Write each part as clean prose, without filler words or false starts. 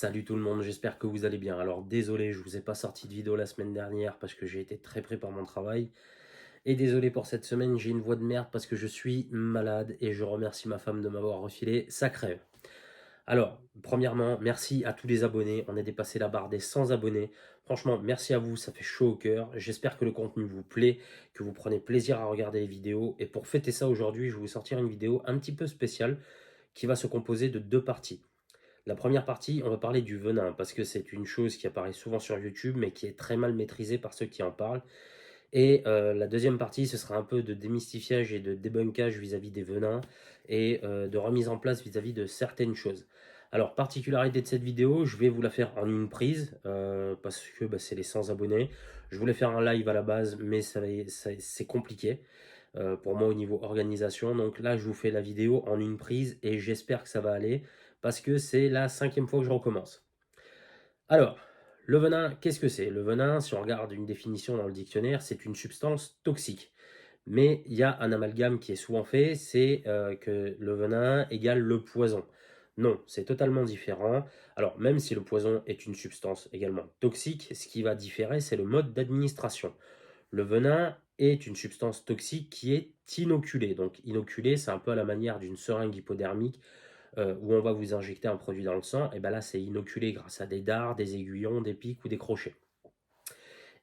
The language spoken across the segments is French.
Salut tout le monde, j'espère que vous allez bien. Alors désolé, je vous ai pas sorti de vidéo la semaine dernière parce que j'ai été très pris par mon travail. Et désolé pour cette semaine, j'ai une voix de merde parce que je suis malade et je remercie ma femme de m'avoir refilé, ça crève. Alors, premièrement, merci à tous les abonnés, on a dépassé la barre des 100 abonnés. Franchement, merci à vous, ça fait chaud au cœur. J'espère que le contenu vous plaît, que vous prenez plaisir à regarder les vidéos. Et pour fêter ça aujourd'hui, je vais vous sortir une vidéo un petit peu spéciale qui va se composer de deux parties. La première partie, on va parler du venin, parce que c'est une chose qui apparaît souvent sur YouTube, mais qui est très mal maîtrisée par ceux qui en parlent. Et la deuxième partie, ce sera un peu de démystifiage et de débunkage vis-à-vis des venins, et de remise en place vis-à-vis de certaines choses. Alors, particularité de cette vidéo, je vais vous la faire en une prise, parce que c'est les 100 abonnés. Je voulais faire un live à la base, mais c'est compliqué pour moi au niveau organisation. Donc là, je vous fais la vidéo en une prise et j'espère que ça va aller parce que c'est la 5e fois que je recommence. Alors, le venin, qu'est-ce que c'est? Le venin, si on regarde une définition dans le dictionnaire, c'est une substance toxique. Mais il y a un amalgame qui est souvent fait, c'est que le venin égale le poison. Non, c'est totalement différent. Alors, même si le poison est une substance également toxique, ce qui va différer, c'est le mode d'administration. Le venin est une substance toxique qui est inoculée. Donc inoculée, c'est un peu à la manière d'une seringue hypodermique où on va vous injecter un produit dans le sang. Et bien là, c'est inoculé grâce à des dards, des aiguillons, des pics ou des crochets.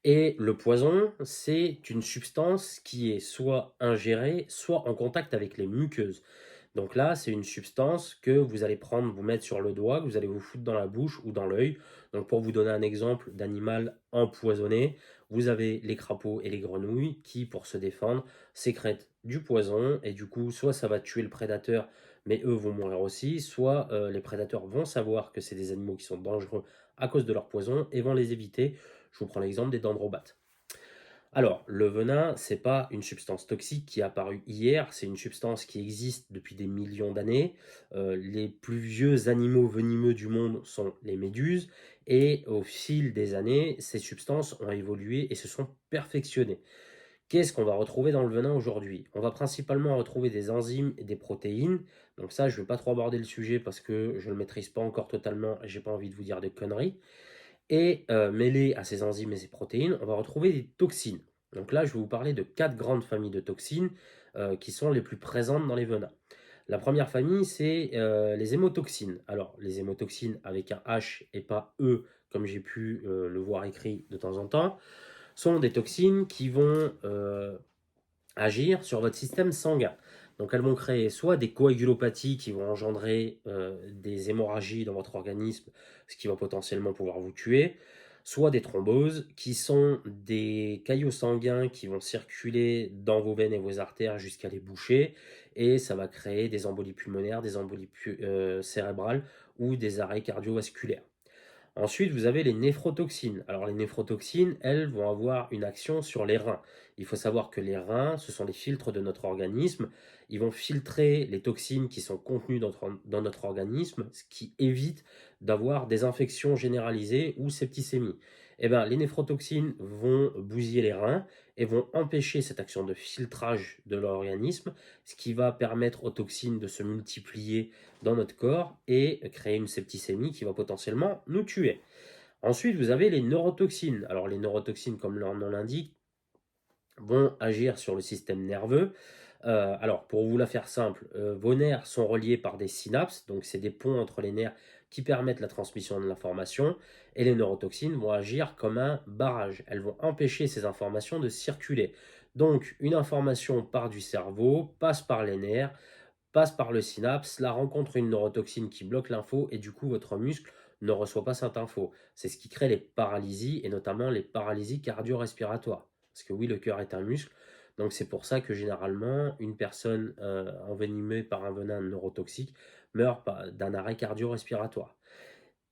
Et le poison, c'est une substance qui est soit ingérée, soit en contact avec les muqueuses. Donc là, c'est une substance que vous allez prendre, vous mettre sur le doigt, que vous allez vous foutre dans la bouche ou dans l'œil. Donc pour vous donner un exemple d'animal empoisonné, vous avez les crapauds et les grenouilles qui, pour se défendre, sécrètent du poison et du coup, soit ça va tuer le prédateur, mais eux vont mourir aussi, soit les prédateurs vont savoir que c'est des animaux qui sont dangereux à cause de leur poison et vont les éviter. Je vous prends l'exemple des dendrobates. Alors, le venin, c'est pas une substance toxique qui est apparue hier, c'est une substance qui existe depuis des millions d'années. Les plus vieux animaux venimeux du monde sont les méduses, et au fil des années, ces substances ont évolué et se sont perfectionnées. Qu'est-ce qu'on va retrouver dans le venin aujourd'hui? On va principalement retrouver des enzymes et des protéines. Donc ça, je ne vais pas trop aborder le sujet parce que je ne le maîtrise pas encore totalement et j'ai pas envie de vous dire des conneries. Et mêlé à ces enzymes et ces protéines, on va retrouver des toxines. Donc là, je vais vous parler de 4 grandes familles de toxines qui sont les plus présentes dans les venins. La première famille, c'est les hémotoxines. Alors, les hémotoxines avec un H et pas E, comme j'ai pu le voir écrit de temps en temps, sont des toxines qui vont agir sur votre système sanguin. Donc elles vont créer soit des coagulopathies qui vont engendrer des hémorragies dans votre organisme, ce qui va potentiellement pouvoir vous tuer, soit des thromboses qui sont des caillots sanguins qui vont circuler dans vos veines et vos artères jusqu'à les boucher, et ça va créer des embolies pulmonaires, des embolies cérébrales ou des arrêts cardiovasculaires. Ensuite, vous avez les néphrotoxines. Alors les néphrotoxines, elles vont avoir une action sur les reins. Il faut savoir que les reins, ce sont les filtres de notre organisme. Ils vont filtrer les toxines qui sont contenues dans notre organisme, ce qui évite d'avoir des infections généralisées ou septicémie. Eh bien, les néphrotoxines vont bousiller les reins et vont empêcher cette action de filtrage de l'organisme, ce qui va permettre aux toxines de se multiplier dans notre corps et créer une septicémie qui va potentiellement nous tuer. Ensuite, vous avez les neurotoxines. Alors les neurotoxines, comme leur nom l'indique, vont agir sur le système nerveux. Alors, pour vous la faire simple, vos nerfs sont reliés par des synapses, donc c'est des ponts entre les nerfs qui permettent la transmission de l'information, et les neurotoxines vont agir comme un barrage. Elles vont empêcher ces informations de circuler. Donc, une information part du cerveau, passe par les nerfs, passe par le synapse, la rencontre une neurotoxine qui bloque l'info, et du coup, votre muscle ne reçoit pas cette info. C'est ce qui crée les paralysies, et notamment les paralysies cardio-respiratoires. Parce que oui, le cœur est un muscle, donc c'est pour ça que généralement, une personne envenimée par un venin neurotoxique meurt d'un arrêt cardio-respiratoire.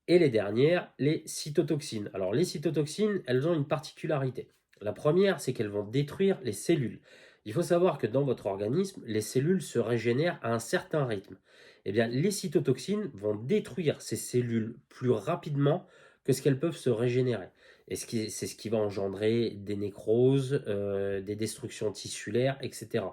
Et les dernières, les cytotoxines. Alors les cytotoxines, elles ont une particularité. La première, c'est qu'elles vont détruire les cellules. Il faut savoir que dans votre organisme, les cellules se régénèrent à un certain rythme. Eh bien, les cytotoxines vont détruire ces cellules plus rapidement que ce qu'elles peuvent se régénérer. Et c'est ce qui va engendrer des nécroses, des destructions tissulaires, etc.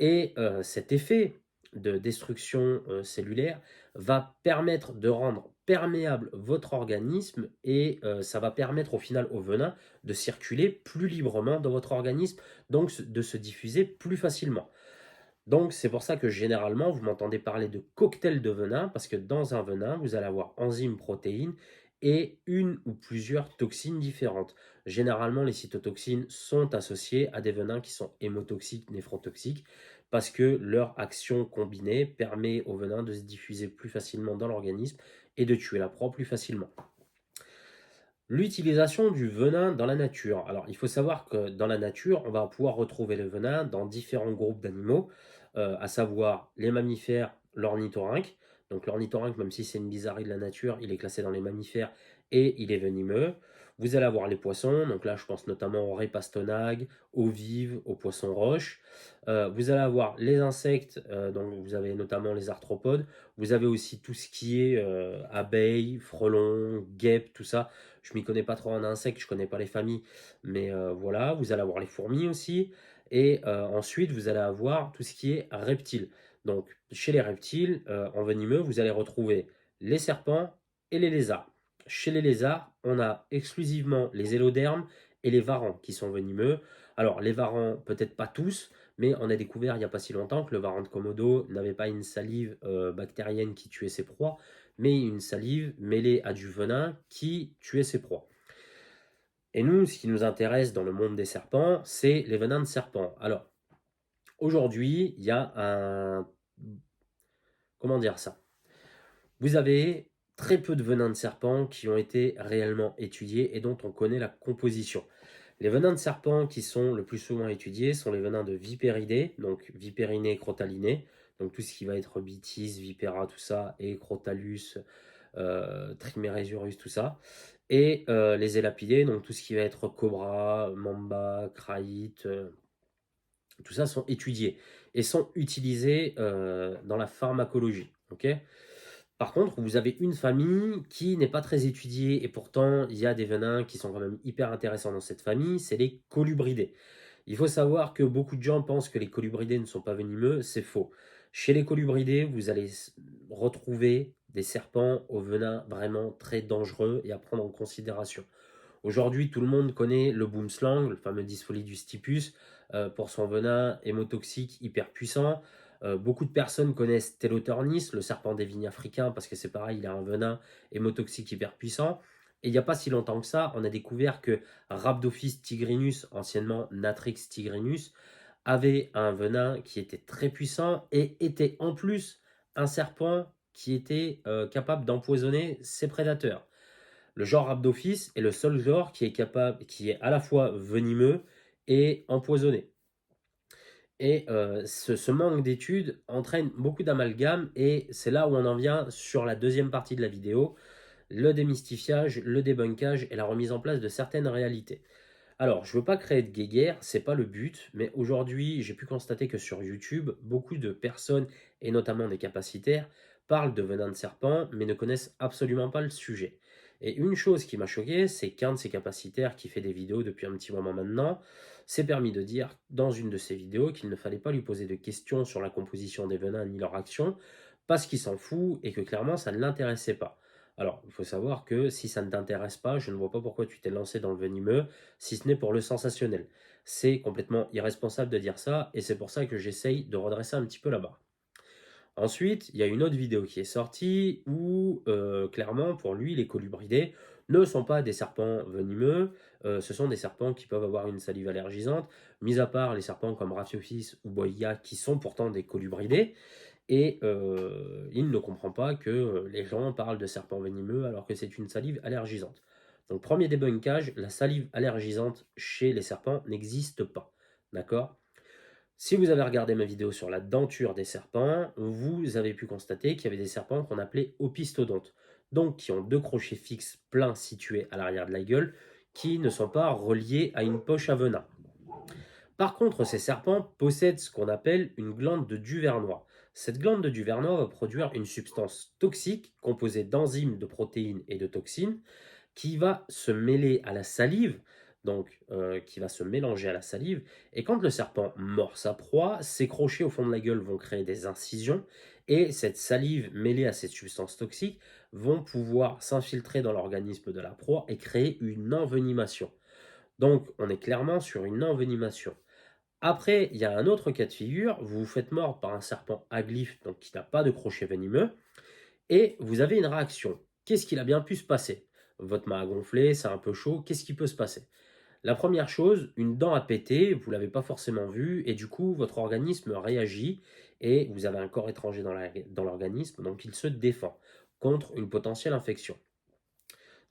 Et cet effet de destruction cellulaire va permettre de rendre perméable votre organisme et ça va permettre au final au venin de circuler plus librement dans votre organisme, donc de se diffuser plus facilement. Donc c'est pour ça que généralement, vous m'entendez parler de cocktail de venin, parce que dans un venin, vous allez avoir enzymes, protéines et une ou plusieurs toxines différentes. Généralement, les cytotoxines sont associées à des venins qui sont hémotoxiques, néphrotoxiques, parce que leur action combinée permet au venin de se diffuser plus facilement dans l'organisme et de tuer la proie plus facilement. L'utilisation du venin dans la nature. Alors, il faut savoir que dans la nature, on va pouvoir retrouver le venin dans différents groupes d'animaux, à savoir les mammifères, l'ornithorynque. Donc l'ornithorynque, même si c'est une bizarrerie de la nature, il est classé dans les mammifères et il est venimeux. Vous allez avoir les poissons, donc là je pense notamment aux raies pastonagues, aux vives, aux poissons roches. Vous allez avoir les insectes, donc vous avez notamment les arthropodes. Vous avez aussi tout ce qui est abeilles, frelons, guêpes, tout ça. Je m'y connais pas trop en insectes, je connais pas les familles, mais voilà. Vous allez avoir les fourmis aussi, et ensuite vous allez avoir tout ce qui est reptiles. Donc chez les reptiles, en venimeux, vous allez retrouver les serpents et les lézards. Chez les lézards, on a exclusivement les élodermes et les varans qui sont venimeux. Alors les varans, peut-être pas tous, mais on a découvert il n'y a pas si longtemps que le varan de Komodo n'avait pas une salive bactérienne qui tuait ses proies, mais une salive mêlée à du venin qui tuait ses proies. Et nous, ce qui nous intéresse dans le monde des serpents, c'est les venins de serpents. Alors, aujourd'hui, il y a un... Comment dire ça? Vous avez très peu de venins de serpents qui ont été réellement étudiés et dont on connaît la composition. Les venins de serpents qui sont le plus souvent étudiés sont les venins de vipéridés, donc vipériné, crotaliné, donc tout ce qui va être bitis, vipera, tout ça, et crotalus, trimeresurus, tout ça, et les élapidés, donc tout ce qui va être cobra, mamba, kraït, tout ça sont étudiés et sont utilisés dans la pharmacologie. Ok. Par contre, vous avez une famille qui n'est pas très étudiée et pourtant il y a des venins qui sont quand même hyper intéressants dans cette famille, c'est les colubridés. Il faut savoir que beaucoup de gens pensent que les colubridés ne sont pas venimeux, c'est faux. Chez les colubridés, vous allez retrouver des serpents au venin vraiment très dangereux et à prendre en considération. Aujourd'hui, tout le monde connaît le boomslang, le fameux Dyspholidus typus, pour son venin hémotoxique hyper puissant. Beaucoup de personnes connaissent Telotornis, le serpent des vignes africains, parce que c'est pareil, il a un venin hémotoxique hyper puissant. Et il n'y a pas si longtemps que ça, on a découvert que Rhabdophis tigrinus, anciennement Natrix tigrinus, avait un venin qui était très puissant et était en plus un serpent qui était capable d'empoisonner ses prédateurs. Le genre Rhabdophis est le seul genre qui est capable, qui est à la fois venimeux et empoisonné. Et ce manque d'études entraîne beaucoup d'amalgames et c'est là où on en vient sur la deuxième partie de la vidéo, le démystifiage, le débunkage et la remise en place de certaines réalités. Alors, je ne veux pas créer de guéguerre, c'est pas le but, mais aujourd'hui, j'ai pu constater que sur YouTube, beaucoup de personnes, et notamment des capacitaires, parlent de venin de serpent, mais ne connaissent absolument pas le sujet. Et une chose qui m'a choqué, c'est qu'un de ces capacitaires qui fait des vidéos depuis un petit moment maintenant, s'est permis de dire dans une de ses vidéos qu'il ne fallait pas lui poser de questions sur la composition des venins ni leur action, parce qu'il s'en fout et que clairement ça ne l'intéressait pas. Alors, il faut savoir que si ça ne t'intéresse pas, je ne vois pas pourquoi tu t'es lancé dans le venimeux, si ce n'est pour le sensationnel. C'est complètement irresponsable de dire ça, et c'est pour ça que j'essaye de redresser un petit peu la barre. Ensuite, il y a une autre vidéo qui est sortie où, clairement, pour lui, les colubridés ne sont pas des serpents venimeux, ce sont des serpents qui peuvent avoir une salive allergisante, mis à part les serpents comme Rhaphiophyes ou Boïga, qui sont pourtant des colubridés, et il ne comprend pas que les gens parlent de serpents venimeux alors que c'est une salive allergisante. Donc premier débunkage, la salive allergisante chez les serpents n'existe pas. D'accord? Si vous avez regardé ma vidéo sur la denture des serpents, vous avez pu constater qu'il y avait des serpents qu'on appelait opistodontes, donc qui ont deux crochets fixes pleins situés à l'arrière de la gueule, qui ne sont pas reliés à une poche à venin. Par contre, ces serpents possèdent ce qu'on appelle une glande de Duvernois. Cette glande de Duvernois va produire une substance toxique composée d'enzymes, de protéines et de toxines qui va se mêler à la salive donc qui va se mélanger à la salive. Et quand le serpent mord sa proie, ses crochets au fond de la gueule vont créer des incisions, et cette salive mêlée à cette substance toxique vont pouvoir s'infiltrer dans l'organisme de la proie et créer une envenimation. Donc on est clairement sur une envenimation. Après, il y a un autre cas de figure, vous vous faites mordre par un serpent à glyphe, donc qui n'a pas de crochet venimeux, et vous avez une réaction. Qu'est-ce qu'il a bien pu se passer? Votre main a gonflé, c'est un peu chaud, qu'est-ce qui peut se passer? La première chose, une dent a pété, vous ne l'avez pas forcément vu, et du coup, votre organisme réagit, et vous avez un corps étranger dans l'organisme, donc il se défend contre une potentielle infection.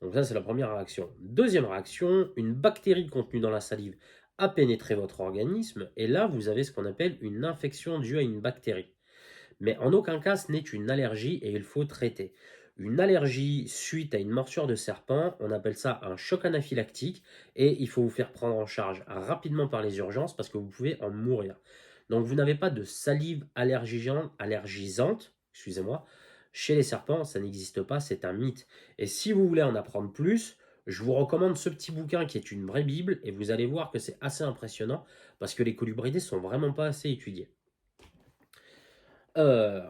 Donc ça, c'est la première réaction. Deuxième réaction, une bactérie contenue dans la salive a pénétré votre organisme, et là, vous avez ce qu'on appelle une infection due à une bactérie. Mais en aucun cas, ce n'est une allergie et il faut traiter. Une allergie suite à une morsure de serpent, on appelle ça un choc anaphylactique et il faut vous faire prendre en charge rapidement par les urgences parce que vous pouvez en mourir. Donc vous n'avez pas de salive allergisante, excusez-moi, chez les serpents, ça n'existe pas, c'est un mythe. Et si vous voulez en apprendre plus, je vous recommande ce petit bouquin qui est une vraie Bible et vous allez voir que c'est assez impressionnant parce que les colubridés sont vraiment pas assez étudiés.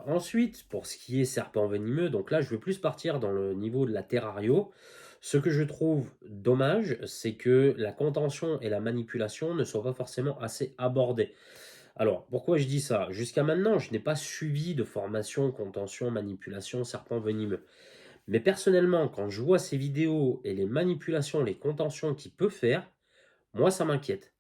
Ensuite, pour ce qui est serpent venimeux, donc là, je veux plus partir dans le niveau de la terrario. Ce que je trouve dommage, c'est que la contention et la manipulation ne soient pas forcément assez abordées. Alors, pourquoi je dis ça? Jusqu'à maintenant, je n'ai pas suivi de formation, contention, manipulation, serpent venimeux. Mais personnellement, quand je vois ces vidéos et les manipulations, les contentions qu'il peut faire, moi, ça m'inquiète.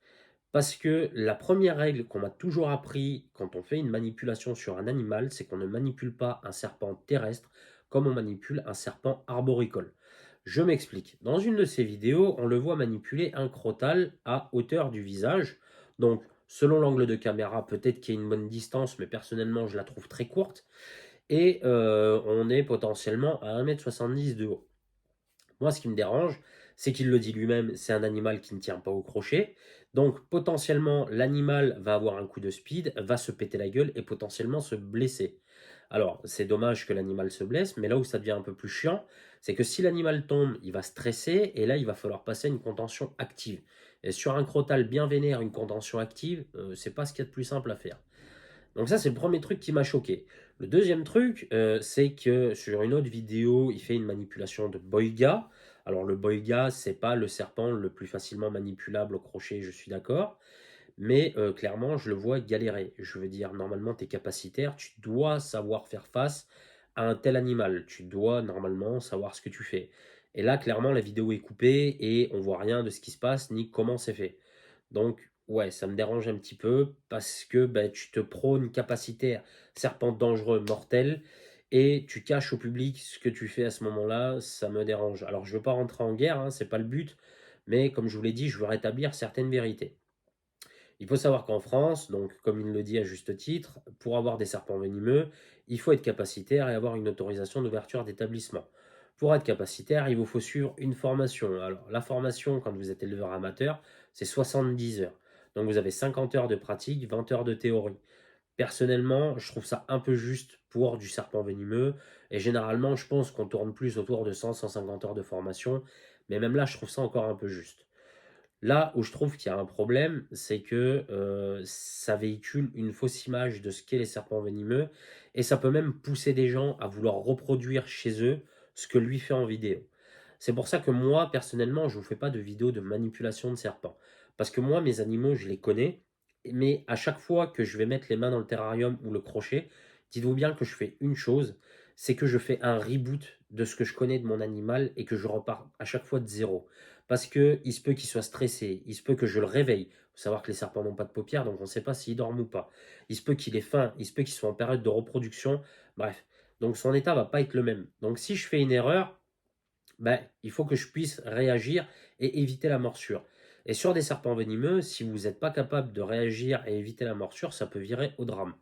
Parce que la première règle qu'on m'a toujours appris quand on fait une manipulation sur un animal, c'est qu'on ne manipule pas un serpent terrestre comme on manipule un serpent arboricole. Je m'explique. Dans une de ces vidéos, on le voit manipuler un crotal à hauteur du visage. Donc, selon l'angle de caméra, peut-être qu'il y a une bonne distance, mais personnellement, je la trouve très courte. Et on est potentiellement à 1,70 m de haut. Moi, ce qui me dérange, c'est qu'il le dit lui-même, c'est un animal qui ne tient pas au crochet. Donc, potentiellement, l'animal va avoir un coup de speed, va se péter la gueule et potentiellement se blesser. Alors, c'est dommage que l'animal se blesse, mais là où ça devient un peu plus chiant, c'est que si l'animal tombe, il va stresser et là, il va falloir passer à une contention active. Et sur un crotal bien vénère, une contention active, c'est pas ce qu'il y a de plus simple à faire. Donc ça, c'est le premier truc qui m'a choqué. Le deuxième truc, c'est que sur une autre vidéo, il fait une manipulation de boiga. Alors le boiga, c'est pas le serpent le plus facilement manipulable au crochet, je suis d'accord. Mais clairement, je le vois galérer. Je veux dire, normalement, tu es capacitaire, tu dois savoir faire face à un tel animal. Tu dois normalement savoir ce que tu fais. Et là, clairement, la vidéo est coupée et on voit rien de ce qui se passe ni comment c'est fait. Donc, ouais, ça me dérange un petit peu parce que ben, tu te prônes capacitaire, serpent dangereux, mortel, et tu caches au public ce que tu fais à ce moment-là, ça me dérange. Alors, je ne veux pas rentrer en guerre, hein, c'est pas le but, mais comme je vous l'ai dit, je veux rétablir certaines vérités. Il faut savoir qu'en France, donc comme il le dit à juste titre, pour avoir des serpents venimeux, il faut être capacitaire et avoir une autorisation d'ouverture d'établissement. Pour être capacitaire, il vous faut suivre une formation. Alors, la formation, quand vous êtes éleveur amateur, c'est 70 heures. Donc, vous avez 50 heures de pratique, 20 heures de théorie. Personnellement, je trouve ça un peu juste pour du serpent venimeux. Et généralement, je pense qu'on tourne plus autour de 100-150 heures de formation. Mais même là, je trouve ça encore un peu juste. Là où je trouve qu'il y a un problème, c'est que, ça véhicule une fausse image de ce qu'est les serpents venimeux et ça peut même pousser des gens à vouloir reproduire chez eux ce que lui fait en vidéo. C'est pour ça que moi, personnellement, je ne vous fais pas de vidéos de manipulation de serpents. Parce que moi, mes animaux, je les connais, mais à chaque fois que je vais mettre les mains dans le terrarium ou le crochet, dites-vous bien que je fais une chose, c'est que je fais un reboot de ce que je connais de mon animal et que je repars à chaque fois de zéro. Parce que il se peut qu'il soit stressé, il se peut que je le réveille. Il faut savoir que les serpents n'ont pas de paupières, donc on ne sait pas s'il dorment ou pas. Il se peut qu'il ait faim, il se peut qu'il soit en période de reproduction. Bref, donc son état va pas être le même. Donc si je fais une erreur, ben, il faut que je puisse réagir et éviter la morsure. Et sur des serpents venimeux, si vous n'êtes pas capable de réagir et éviter la morsure, ça peut virer au drame.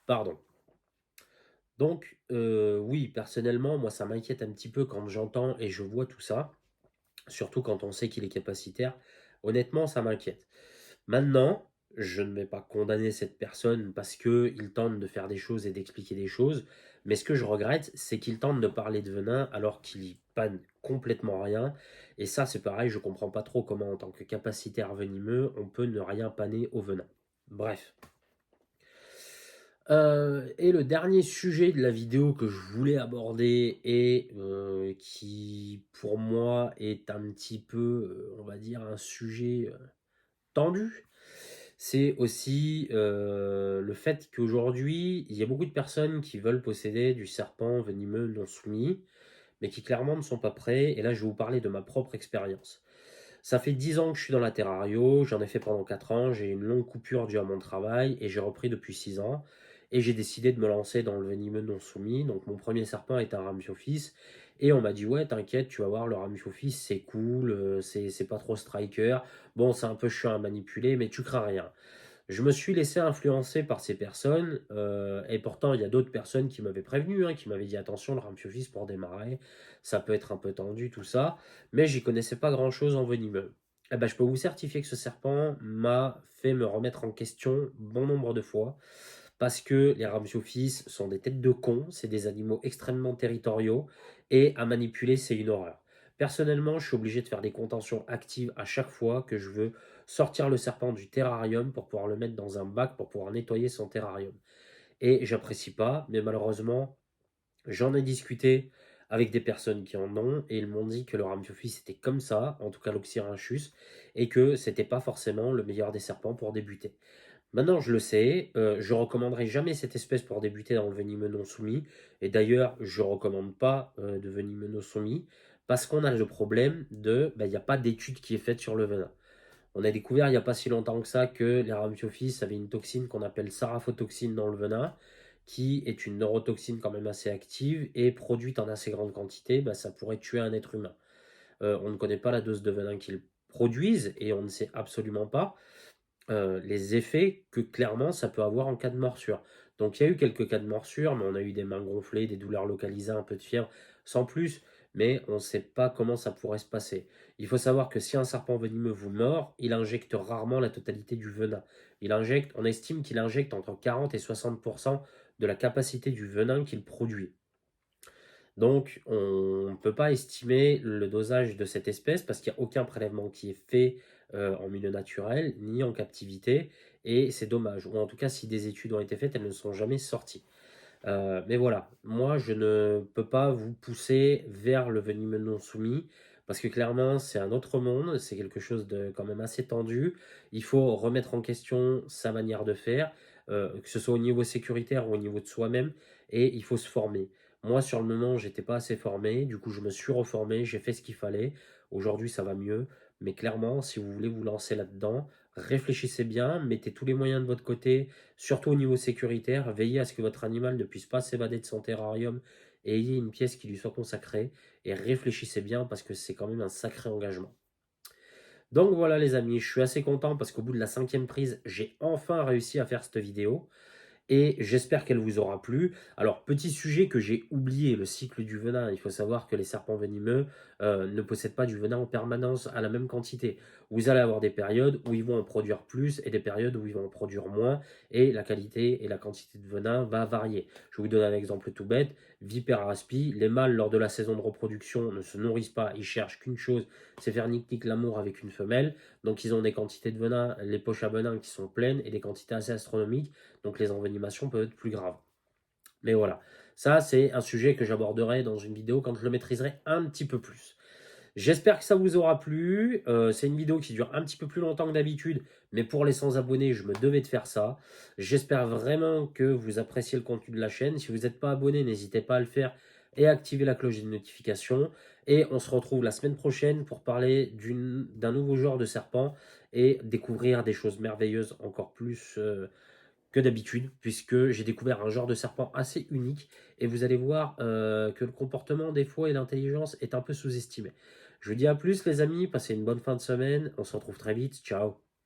Pardon. Donc, oui, personnellement, moi, ça m'inquiète un petit peu quand j'entends et je vois tout ça. Surtout quand on sait qu'il est capacitaire. Honnêtement, ça m'inquiète. Maintenant, Je ne vais pas condamner cette personne parce qu'il tente de faire des choses et d'expliquer des choses, mais ce que je regrette, c'est qu'il tente de parler de venin alors qu'il y panne complètement rien. Et ça, c'est pareil, je comprends pas trop comment, en tant que capacitaire venimeux, on peut ne rien panner au venin. Bref. Et le dernier sujet de la vidéo que je voulais aborder et qui, pour moi, est un petit peu, on va dire, un sujet tendu, c'est aussi le fait qu'aujourd'hui, il y a beaucoup de personnes qui veulent posséder du serpent venimeux non soumis, mais qui clairement ne sont pas prêts. Et là, je vais vous parler de ma propre expérience. Ça fait 10 ans que je suis dans la terrario, j'en ai fait pendant 4 ans, j'ai une longue coupure due à mon travail et j'ai repris depuis 6 ans. Et j'ai décidé de me lancer dans le venimeux non soumis. Donc mon premier serpent est un Ramphiophis. Et on m'a dit, ouais, t'inquiète, tu vas voir, le Ramphiophis, c'est cool, c'est pas trop striker. Bon, c'est un peu chiant à manipuler, mais tu crains rien. Je me suis laissé influencer par ces personnes, et pourtant il y a d'autres personnes qui m'avaient prévenu, hein, qui m'avaient dit attention, le Ramphiophis pour démarrer, ça peut être un peu tendu, tout ça, mais j'y connaissais pas grand-chose en venimeux. Eh ben, je peux vous certifier que ce serpent m'a fait me remettre en question bon nombre de fois, parce que les Ramphiophis sont des têtes de con, c'est des animaux extrêmement territoriaux, et à manipuler, c'est une horreur. Personnellement, je suis obligé de faire des contentions actives à chaque fois que je veux sortir le serpent du terrarium pour pouvoir le mettre dans un bac pour pouvoir nettoyer son terrarium. Et j'apprécie pas, mais malheureusement, j'en ai discuté avec des personnes qui en ont et ils m'ont dit que le Ramphiophis était comme ça, en tout cas l'Oxyrhynchus, et que c'était pas forcément le meilleur des serpents pour débuter. Maintenant, je le sais, je recommanderai jamais cette espèce pour débuter dans le venimeux non soumis. Et d'ailleurs, je recommande pas de venimeux non soumis parce qu'on a le problème de, il n'y a pas d'étude qui est faite sur le venin. On a découvert il n'y a pas si longtemps que ça que les Ramphiophis avaient une toxine qu'on appelle saraphotoxine dans le venin, qui est une neurotoxine quand même assez active et produite en assez grande quantité, ça pourrait tuer un être humain. On ne connaît pas la dose de venin qu'ils produisent et on ne sait absolument pas les effets que clairement ça peut avoir en cas de morsure. Donc il y a eu quelques cas de morsure, mais on a eu des mains gonflées, des douleurs localisées, un peu de fièvre, sans plus, mais on ne sait pas comment ça pourrait se passer. Il faut savoir que si un serpent venimeux vous mord, il injecte rarement la totalité du venin. On estime qu'il injecte entre 40 et 60% de la capacité du venin qu'il produit. Donc, on ne peut pas estimer le dosage de cette espèce parce qu'il n'y a aucun prélèvement qui est fait en milieu naturel ni en captivité, et c'est dommage. Ou en tout cas, si des études ont été faites, elles ne sont jamais sorties. Mais voilà, moi, je ne peux pas vous pousser vers le venimeux non soumis parce que clairement, c'est un autre monde, c'est quelque chose de quand même assez tendu. Il faut remettre en question sa manière de faire, que ce soit au niveau sécuritaire ou au niveau de soi-même, et il faut se former. Moi, sur le moment, j'étais pas assez formé, du coup, je me suis reformé, j'ai fait ce qu'il fallait. Aujourd'hui, ça va mieux, mais clairement, si vous voulez vous lancer là-dedans, réfléchissez bien, mettez tous les moyens de votre côté, surtout au niveau sécuritaire, veillez à ce que votre animal ne puisse pas s'évader de son terrarium et ayez une pièce qui lui soit consacrée. Et réfléchissez bien parce que c'est quand même un sacré engagement. Donc voilà les amis, je suis assez content parce qu'au bout de la 5e prise, j'ai enfin réussi à faire cette vidéo et j'espère qu'elle vous aura plu. Alors, petit sujet que j'ai oublié, le cycle du venin. Il faut savoir que les serpents venimeux ne possèdent pas du venin en permanence à la même quantité. Vous allez avoir des périodes où ils vont en produire plus et des périodes où ils vont en produire moins, et la qualité et la quantité de venin va varier. Je vais vous donner un exemple tout bête. Vipère raspi, les mâles lors de la saison de reproduction ne se nourrissent pas, ils cherchent qu'une chose, c'est faire nique l'amour avec une femelle. Donc ils ont des quantités de venin, les poches à venin qui sont pleines et des quantités assez astronomiques, donc les envenimations peuvent être plus graves. Mais voilà, ça c'est un sujet que j'aborderai dans une vidéo quand je le maîtriserai un petit peu plus. J'espère que ça vous aura plu. C'est une vidéo qui dure un petit peu plus longtemps que d'habitude, mais pour les 100 abonnés, je me devais de faire ça. J'espère vraiment que vous appréciez le contenu de la chaîne. Si vous n'êtes pas abonné, n'hésitez pas à le faire et à activer la cloche de notification. Et on se retrouve la semaine prochaine pour parler d'un nouveau genre de serpent et découvrir des choses merveilleuses encore plus que d'habitude, puisque j'ai découvert un genre de serpent assez unique, et vous allez voir que le comportement des fois et l'intelligence est un peu sous-estimé. Je vous dis à plus les amis, passez une bonne fin de semaine, on se retrouve très vite, ciao.